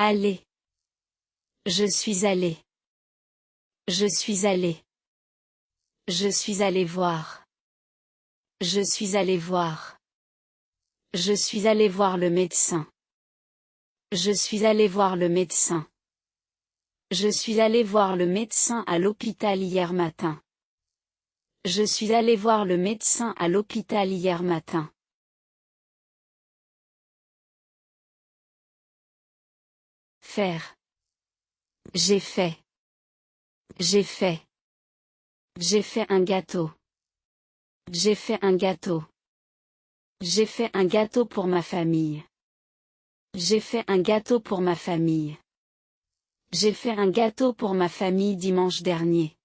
Aller. Je suis allé. Je suis allé. Je suis allé voir. Je suis allé voir. Je suis allé voir le médecin. Je suis allé voir le médecin. Je suis allé voir le médecin à l'hôpital hier matin. Je suis allé voir le médecin à l'hôpital hier matin. Faire. J'ai fait. J'ai fait. J'ai fait un gâteau. J'ai fait un gâteau. J'ai fait un gâteau pour ma famille. J'ai fait un gâteau pour ma famille. J'ai fait un gâteau pour ma famille dimanche dernier.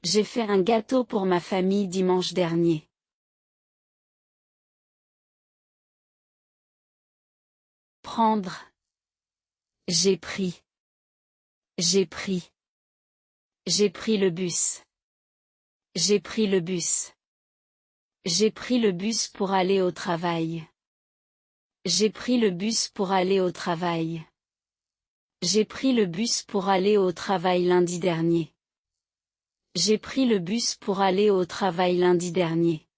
J'ai fait un gâteau pour ma famille dimanche dernier. Prendre. J'ai pris. J'ai pris. J'ai pris le bus. J'ai pris le bus. J'ai pris le bus pour aller au travail. J'ai pris le bus pour aller au travail. J'ai pris le bus pour aller au travail lundi dernier. J'ai pris le bus pour aller au travail lundi dernier.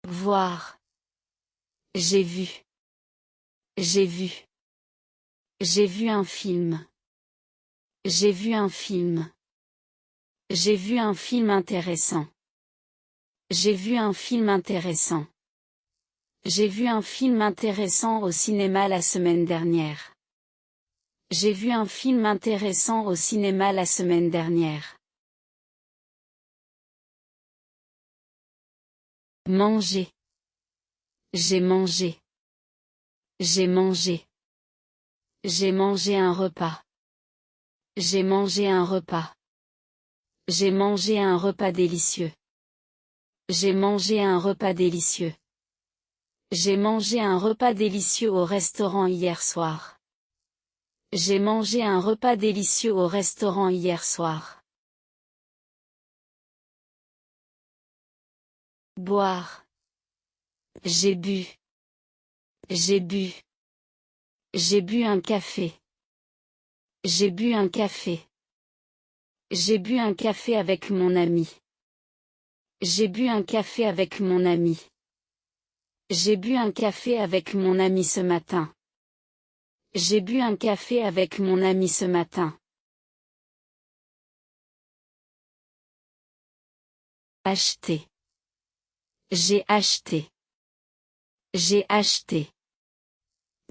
Voir. J'ai vu. J'ai vu. J'ai vu un film. J'ai vu un film. J'ai vu un film intéressant. J'ai vu un film intéressant. J'ai vu un film intéressant au cinéma la semaine dernière. J'ai vu un film intéressant au cinéma la semaine dernière. Manger. J'ai mangé. J'ai mangé. J'ai mangé un repas. J'ai mangé un repas. J'ai mangé un repas délicieux. J'ai mangé un repas délicieux. J'ai mangé un repas délicieux au restaurant hier soir. J'ai mangé un repas délicieux au restaurant hier soir. Boire. J'ai bu. J'ai bu. J'ai bu un café. J'ai bu un café. J'ai bu un café avec mon ami. J'ai bu un café avec mon ami. J'ai bu un café avec mon ami ce matin. J'ai bu un café avec mon ami ce matin. Acheter. J'ai acheté. J'ai acheté.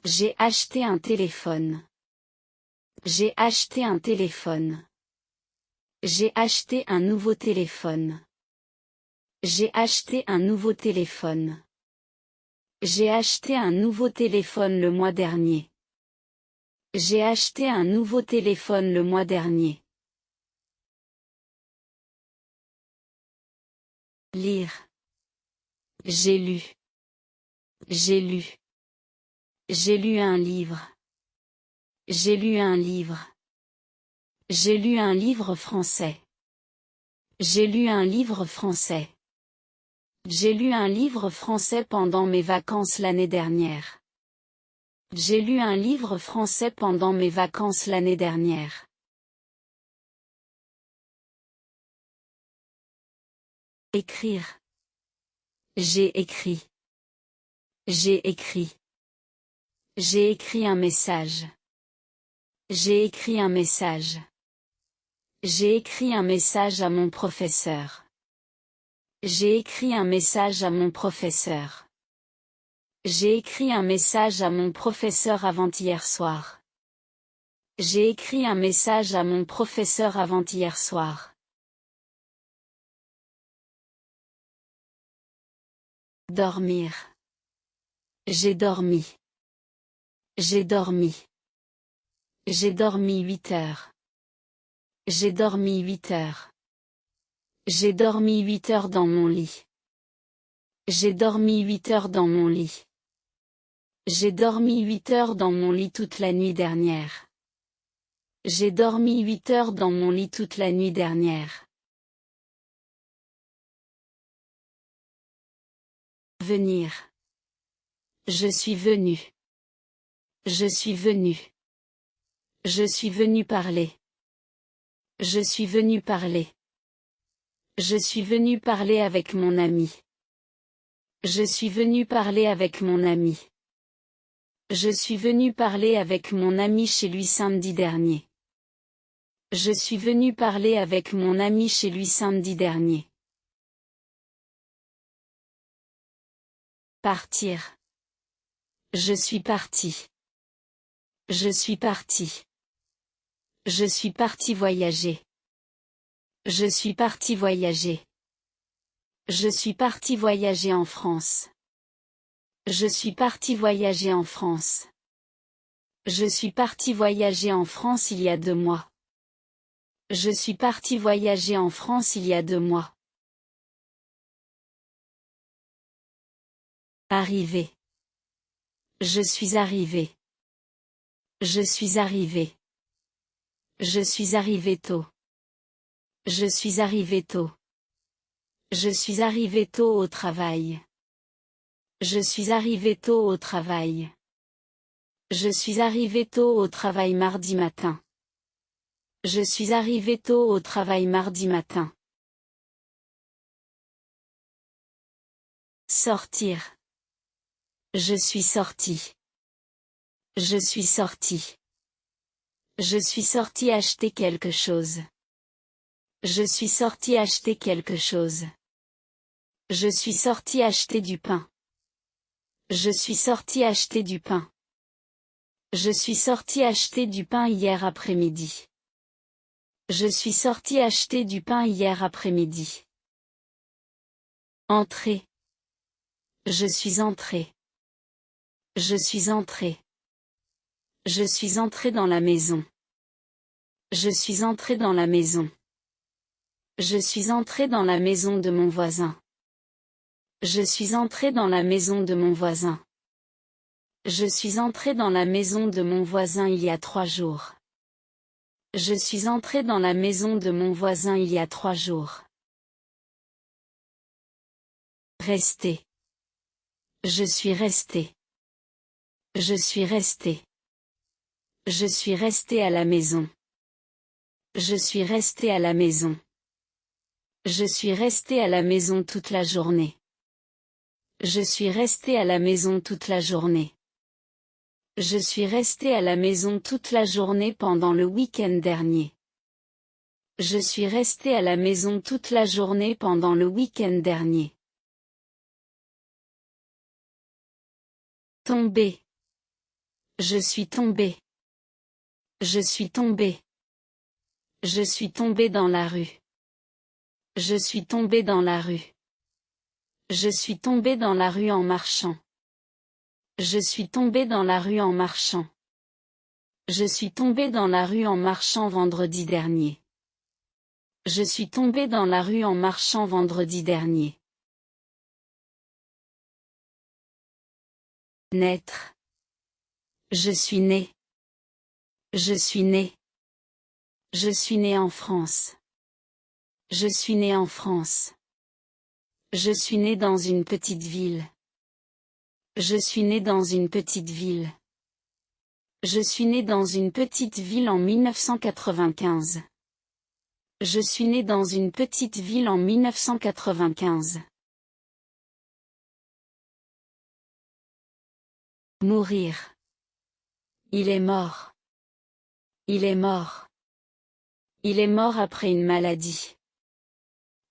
J'ai acheté un téléphone. J'ai acheté un téléphone. J'ai acheté un nouveau téléphone. J'ai acheté un nouveau téléphone. J'ai acheté un nouveau téléphone le mois dernier. J'ai acheté un nouveau téléphone le mois dernier. Lire. J'ai lu. J'ai lu. J'ai lu un livre. J'ai lu un livre. J'ai lu un livre français. J'ai lu un livre français. J'ai lu un livre français pendant mes vacances l'année dernière. J'ai lu un livre français pendant mes vacances l'année dernière. Écrire. J'ai écrit. J'ai écrit. J'ai écrit un message. J'ai écrit un message. J'ai écrit un message à mon professeur. J'ai écrit un message à mon professeur. J'ai écrit un message à mon professeur avant-hier soir. J'ai écrit un message à mon professeur avant-hier soir. Dormir. J'ai dormi. J'ai dormi. J'ai dormi 8 heures. J'ai dormi 8 heures. J'ai dormi 8 heures dans mon lit. J'ai dormi 8 heures dans mon lit. J'ai dormi 8 heures dans mon lit toute la nuit dernière. J'ai dormi 8 heures dans mon lit toute la nuit dernière. Venir. Je suis venu. Je suis venu. Je suis venu parler. Je suis venu parler. Je suis venu parler avec mon ami. Je suis venu parler avec mon ami. Je suis venu parler avec mon ami chez lui samedi dernier. Je suis venu parler avec mon ami chez lui samedi dernier. Partir. Je suis parti. Je suis parti. Je suis parti voyager. Je suis parti voyager. Je suis parti voyager en France. Je suis parti voyager en France. Je suis parti voyager en France il y a 2 mois. Je suis parti voyager en France il y a 2 mois. Arrivé. Je suis arrivé. Je suis arrivé. Je suis arrivé tôt. Je suis arrivé tôt. Je suis arrivé tôt au travail. Je suis arrivé tôt au travail. Je suis arrivé tôt au travail mardi matin. Je suis arrivé tôt au travail mardi matin. Sortir. Je suis sorti. Je suis sorti. Je suis sorti acheter quelque chose. Je suis sorti acheter quelque chose. Je suis sorti acheter du pain. Je suis sorti acheter du pain. Je suis sorti acheter du pain hier après-midi. Je suis sorti acheter du pain hier après-midi. Entrer. Je suis entré. Je suis entré. Je suis entré dans la maison. Je suis entré dans la maison. Je suis entré dans la maison de mon voisin. Je suis entré dans la maison de mon voisin. Je suis entré dans la maison de mon voisin il y a 3 jours. Je suis entré dans la maison de mon voisin il y a 3 jours. Rester. Je suis resté. Je suis resté. Je suis resté à la maison. Je suis resté à la maison. Je suis resté à la maison toute la journée. Je suis resté à la maison toute la journée. Je suis resté à la maison toute la journée pendant le week-end dernier. Je suis resté à la maison toute la journée pendant le week-end dernier. Tombé. Je suis tombé. Je suis tombé. Je suis tombé dans la rue. Je suis tombé dans la rue. Je suis tombé dans la rue en marchant. Je suis tombé dans la rue en marchant. Je suis tombé dans la rue en marchant vendredi dernier. Je suis tombé dans la rue en marchant vendredi dernier. Naître. Je suis né. Je suis né. Je suis né en France. Je suis né en France. Je suis né dans une petite ville. Je suis né dans une petite ville. Je suis né dans une petite ville en 1995. Je suis né dans une petite ville en 1995. Mourir. Il est mort. Il est mort. Il est mort après une maladie.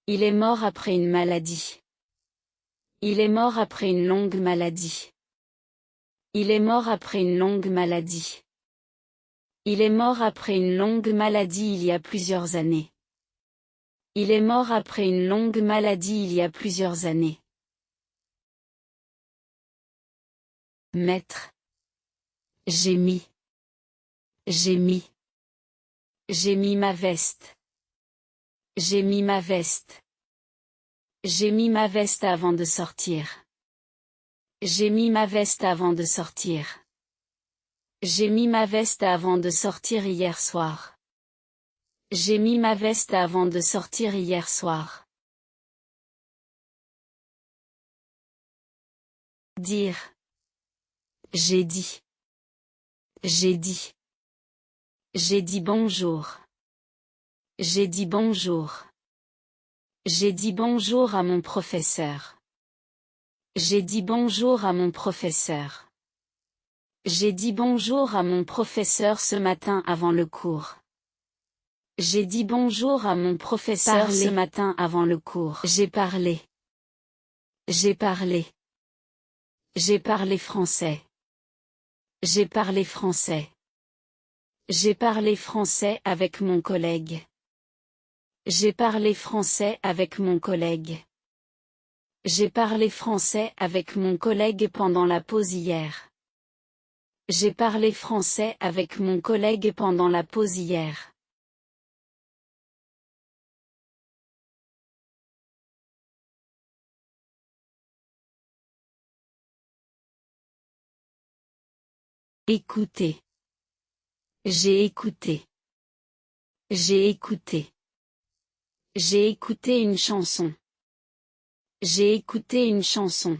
Il est mort après une maladie. Il est mort après une longue maladie. Il est mort après une longue maladie. Il est mort après une longue maladie il y a plusieurs années. Il est mort après une longue maladie il y a plusieurs années. Mettre. J'ai mis. J'ai mis. J'ai mis ma veste. J'ai mis ma veste. J'ai mis ma veste avant de sortir. J'ai mis ma veste avant de sortir. J'ai mis ma veste avant de sortir hier soir. J'ai mis ma veste avant de sortir hier soir. Dire. J'ai dit. J'ai dit. J'ai dit bonjour. J'ai dit bonjour. J'ai dit bonjour à mon professeur. J'ai dit bonjour à mon professeur. J'ai dit bonjour à mon professeur ce matin avant le cours. J'ai dit bonjour à mon professeur ce matin avant le cours. J'ai parlé. J'ai parlé. J'ai parlé français. J'ai parlé français. J'ai parlé français avec mon collègue. J'ai parlé français avec mon collègue. J'ai parlé français avec mon collègue pendant la pause hier. J'ai parlé français avec mon collègue pendant la pause hier. Écoutez. J'ai écouté. J'ai écouté. J'ai écouté une chanson. J'ai écouté une chanson.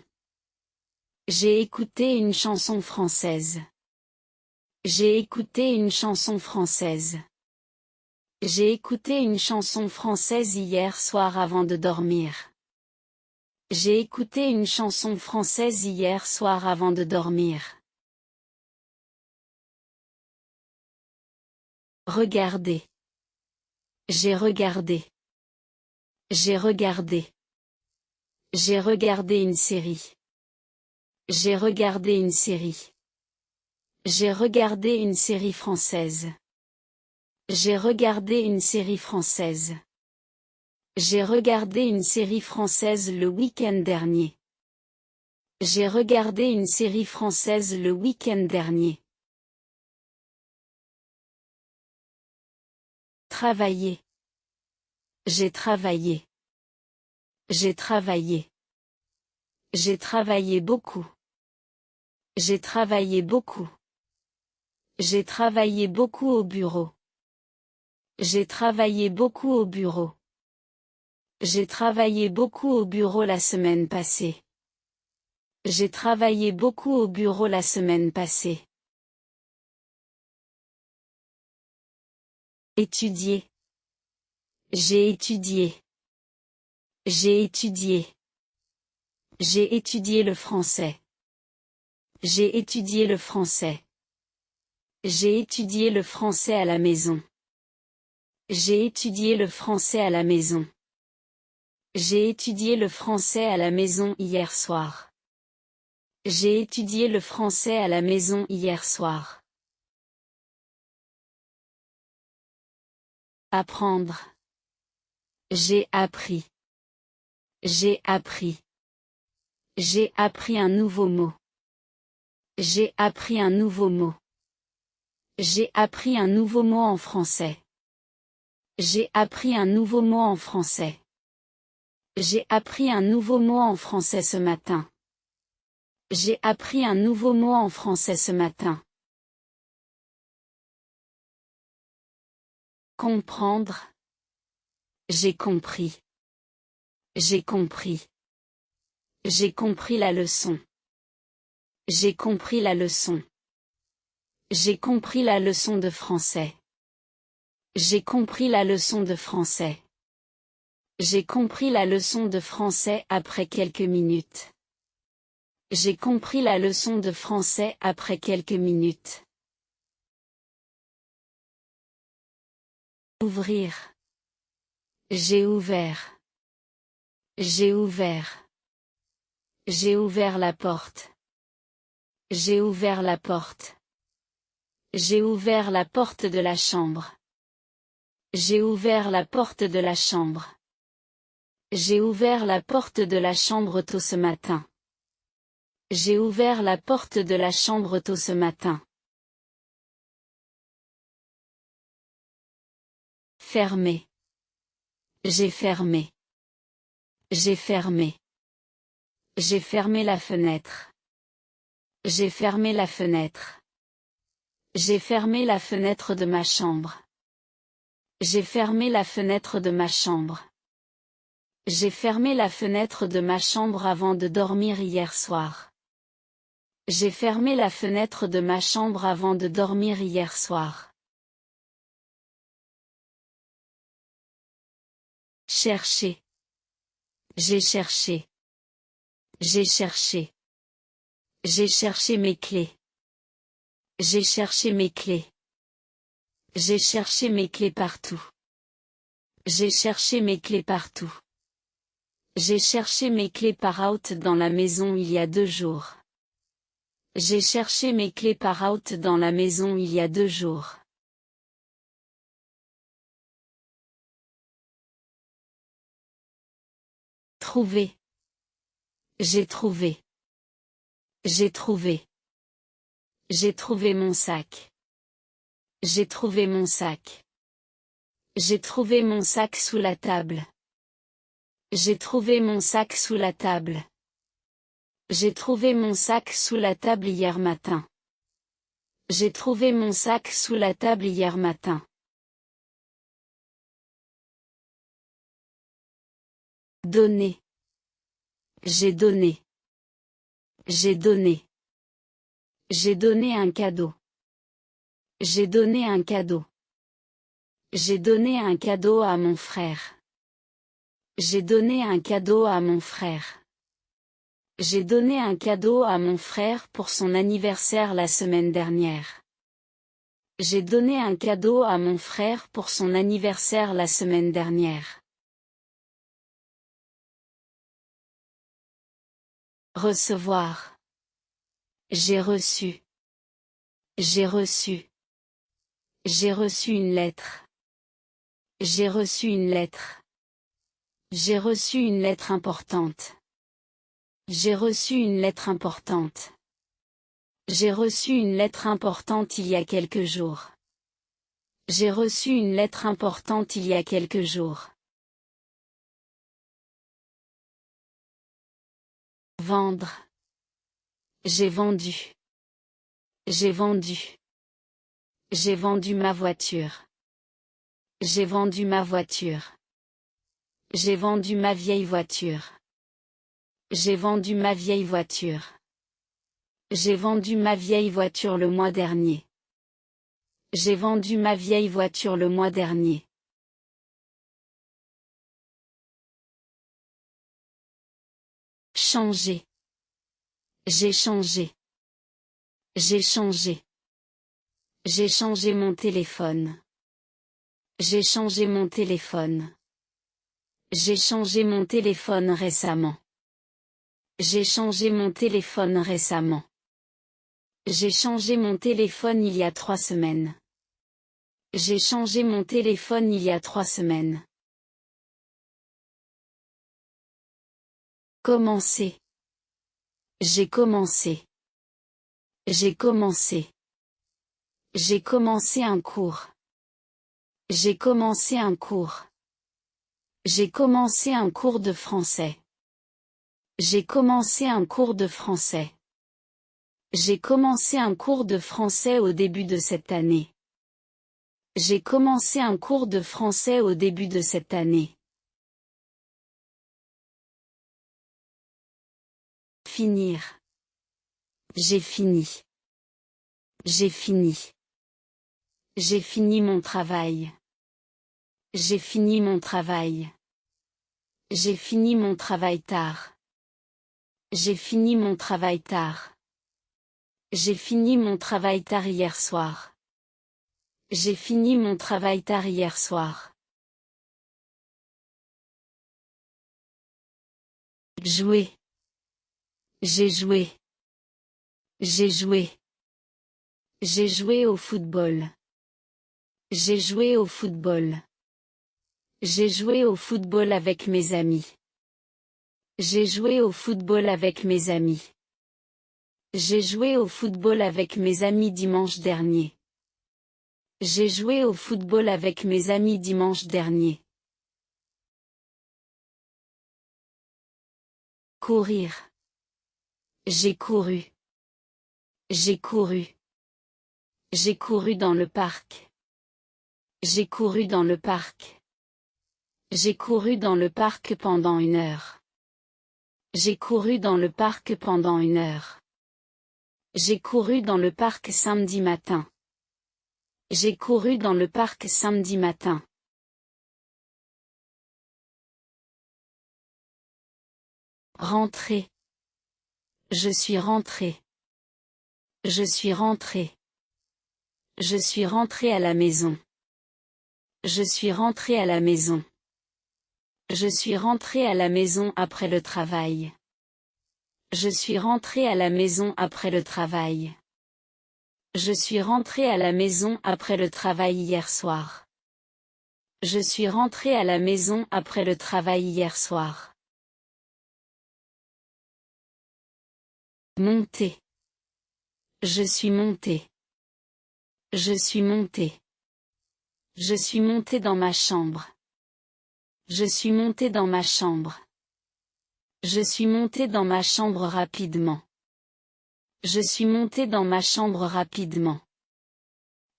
J'ai écouté une chanson française. J'ai écouté une chanson française. J'ai écouté une chanson française hier soir avant de dormir. J'ai écouté une chanson française hier soir avant de dormir. Regardez. J'ai regardé. J'ai regardé. J'ai regardé une série. J'ai regardé une série. J'ai regardé une série française. J'ai regardé une série française. J'ai regardé une série française le week-end dernier. J'ai regardé une série française le week-end dernier. Travailler. J'ai travaillé. J'ai travaillé. J'ai travaillé beaucoup. J'ai travaillé beaucoup. J'ai travaillé beaucoup au bureau. J'ai travaillé beaucoup au bureau. J'ai travaillé beaucoup au bureau la semaine passée. J'ai travaillé beaucoup au bureau la semaine passée. Étudier. J'ai étudié. J'ai étudié. J'ai étudié le français. J'ai étudié le français. J'ai étudié le français à la maison. J'ai étudié le français à la maison. J'ai étudié le français à la maison hier soir. J'ai étudié le français à la maison hier soir. Apprendre. J'ai appris. J'ai appris. J'ai appris un nouveau mot. J'ai appris un nouveau mot. J'ai appris un nouveau mot en français. J'ai appris un nouveau mot en français. J'ai appris un nouveau mot en français ce matin. J'ai appris un nouveau mot en français ce matin. Comprendre. J'ai compris. J'ai compris. J'ai compris la leçon. J'ai compris la leçon. J'ai compris la leçon de français. J'ai compris la leçon de français. J'ai compris la leçon de français après quelques minutes. J'ai compris la leçon de français après quelques minutes. Ouvrir. J'ai ouvert. J'ai ouvert. J'ai ouvert la porte. J'ai ouvert la porte. J'ai ouvert la porte de la chambre. J'ai ouvert la porte de la chambre. J'ai ouvert la porte de la chambre tôt ce matin. J'ai ouvert la porte de la chambre tôt ce matin. Fermé. J'ai fermé. J'ai fermé. J'ai fermé la fenêtre. J'ai fermé la fenêtre. J'ai fermé la fenêtre de ma chambre. J'ai fermé la fenêtre de ma chambre. J'ai fermé la fenêtre de ma chambre avant de dormir hier soir. J'ai fermé la fenêtre de ma chambre avant de dormir hier soir. Chercher. J'ai cherché. J'ai cherché. J'ai cherché mes clés. J'ai cherché mes clés. J'ai cherché mes clés partout. J'ai cherché mes clés partout. J'ai cherché mes clés par out dans la maison il y a 2 jours. J'ai cherché mes clés par out dans la maison il y a 2 jours. Trouver. J'ai trouvé. J'ai trouvé. J'ai trouvé mon sac. J'ai trouvé mon sac. J'ai trouvé mon sac sous la table. J'ai trouvé mon sac sous la table. J'ai trouvé mon sac sous la table hier matin. J'ai trouvé mon sac sous la table hier matin. Donner. J'ai donné. J'ai donné. J'ai donné un cadeau. J'ai donné un cadeau. J'ai donné un cadeau à mon frère. J'ai donné un cadeau à mon frère. J'ai donné un cadeau à mon frère pour son anniversaire la semaine dernière. J'ai donné un cadeau à mon frère pour son anniversaire la semaine dernière. Recevoir. J'ai reçu. J'ai reçu. J'ai reçu une lettre. J'ai reçu une lettre. J'ai reçu une lettre importante. J'ai reçu une lettre importante. J'ai reçu une lettre importante il y a quelques jours. J'ai reçu une lettre importante il y a quelques jours. Vendre. J'ai vendu. J'ai vendu. J'ai vendu ma voiture. J'ai vendu ma voiture. J'ai vendu ma vieille voiture. J'ai vendu ma vieille voiture. J'ai vendu ma vieille voiture le mois dernier. J'ai vendu ma vieille voiture le mois dernier. Changer. J'ai changé. J'ai changé. J'ai changé mon téléphone. J'ai changé mon téléphone. J'ai changé mon téléphone récemment. J'ai changé mon téléphone récemment. J'ai changé mon téléphone il y a 3 semaines. J'ai changé mon téléphone il y a 3 semaines. Commencer. J'ai commencé. J'ai commencé. J'ai commencé un cours. J'ai commencé un cours. J'ai commencé un cours de français. J'ai commencé un cours de français. J'ai commencé un cours de français au début de cette année. J'ai commencé un cours de français au début de cette année. Finir. J'ai fini. J'ai fini. J'ai fini mon travail. J'ai fini mon travail. J'ai fini mon travail tard. J'ai fini mon travail tard. J'ai fini mon travail tard hier soir. J'ai fini mon travail tard hier soir. Jouer. J'ai joué. J'ai joué. J'ai joué au football. J'ai joué au football. J'ai joué au football avec mes amis. J'ai joué au football avec mes amis. J'ai joué au football avec mes amis dimanche dernier. J'ai joué au football avec mes amis dimanche dernier. Courir. J'ai couru. J'ai couru. J'ai couru dans le parc. J'ai couru dans le parc. J'ai couru dans le parc pendant 1 heure. J'ai couru dans le parc pendant 1 heure. J'ai couru dans le parc samedi matin. J'ai couru dans le parc samedi matin. Rentrer. Je suis rentré. Je suis rentré. Je suis rentré à la maison. Je suis rentré à la maison. Je suis rentré à la maison après le travail. Je suis rentré à la maison après le travail. Je suis rentré à la maison après le travail hier soir. Je suis rentré à la maison après le travail hier soir. Monter. Je suis monté. Je suis monté. Je suis monté dans ma chambre. Je suis monté dans ma chambre. Je suis monté dans ma chambre rapidement. Je suis monté dans ma chambre rapidement.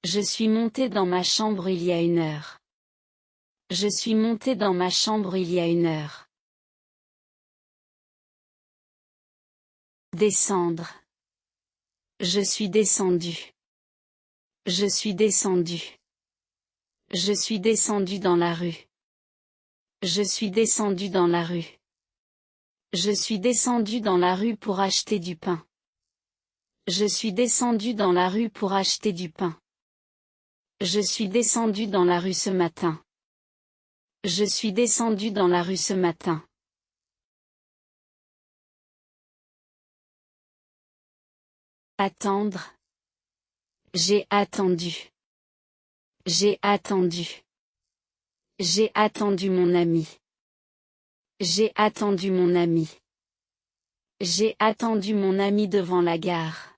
Je suis monté dans ma chambre il y a 1 heure. Je suis monté dans ma chambre il y a 1 heure. Descendre. Je suis descendu. Je suis descendu. Je suis descendu dans la rue. Je suis descendu dans la rue. Je suis descendu dans la rue pour acheter du pain. Je suis descendu dans la rue pour acheter du pain. Je suis descendu dans la rue ce matin. Je suis descendu dans la rue ce matin. Attendre. J'ai attendu. J'ai attendu. J'ai attendu mon ami. J'ai attendu mon ami. J'ai attendu mon ami devant la gare.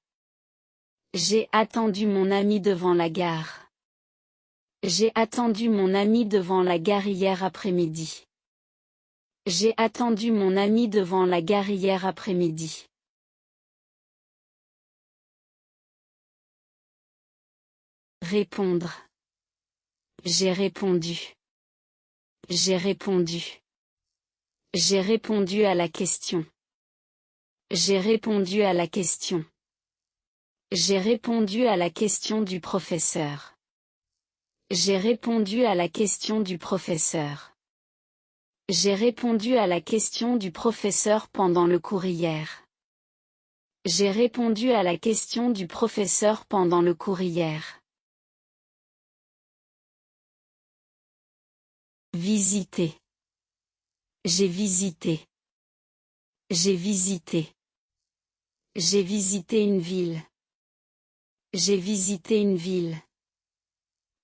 J'ai attendu mon ami devant la gare. J'ai attendu mon ami devant la gare hier après-midi. J'ai attendu mon ami devant la gare hier après-midi. Répondre. J'ai répondu. J'ai répondu. J'ai répondu à la question. J'ai répondu à la question. J'ai répondu à la question du professeur. J'ai répondu à la question du professeur. J'ai répondu à la question du professeur pendant le cours hier. J'ai répondu à la question du professeur pendant le cours hier. Visiter. J'ai visité. J'ai visité. J'ai visité une ville. J'ai visité une ville.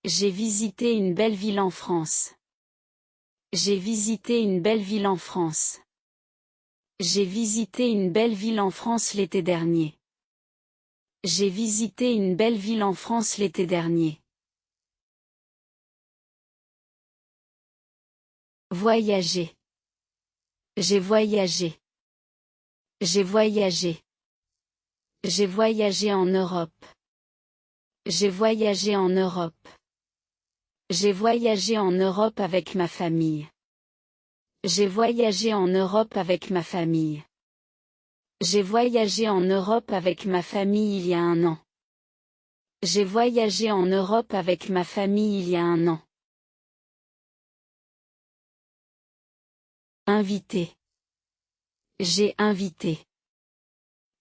J'ai visité une belle ville en France. J'ai visité une belle ville en France. J'ai visité une belle ville en France l'été dernier. J'ai visité une belle ville en France l'été dernier. Voyager. J'ai voyagé. J'ai voyagé. J'ai voyagé en Europe. J'ai voyagé en Europe. J'ai voyagé en Europe avec ma famille. J'ai voyagé en Europe avec ma famille. J'ai voyagé en Europe avec ma famille il y a 1 an. J'ai voyagé en Europe avec ma famille il y a 1 an. Invité. J'ai invité.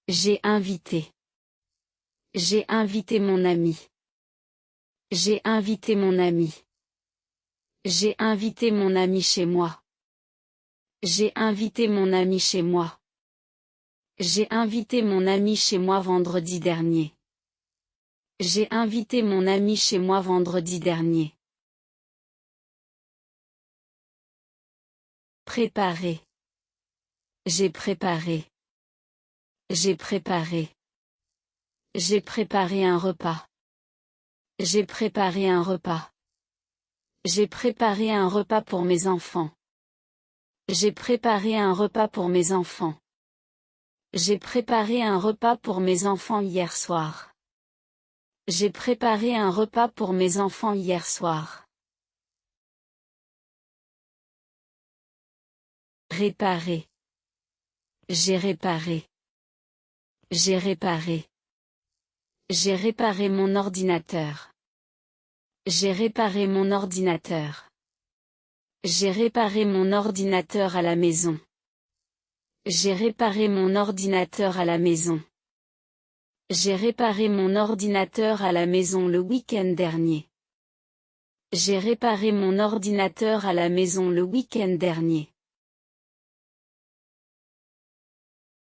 J'ai invité. J'ai invité mon ami. J'ai invité mon ami. J'ai invité mon ami chez moi. J'ai invité mon ami chez moi. J'ai invité mon ami chez moi vendredi dernier. J'ai invité mon ami chez moi vendredi dernier. Préparer. J'ai préparé. J'ai préparé. J'ai préparé un repas. J'ai préparé un repas. J'ai préparé un repas pour mes enfants. J'ai préparé un repas pour mes enfants. J'ai préparé un repas pour mes enfants hier soir. J'ai préparé un repas pour mes enfants hier soir. Réparer. J'ai réparé. J'ai réparé. J'ai réparé mon ordinateur. J'ai réparé mon ordinateur. J'ai réparé mon ordinateur à la maison. J'ai réparé mon ordinateur à la maison. J'ai réparé mon ordinateur à la maison le week-end dernier. J'ai réparé mon ordinateur à la maison le week-end dernier.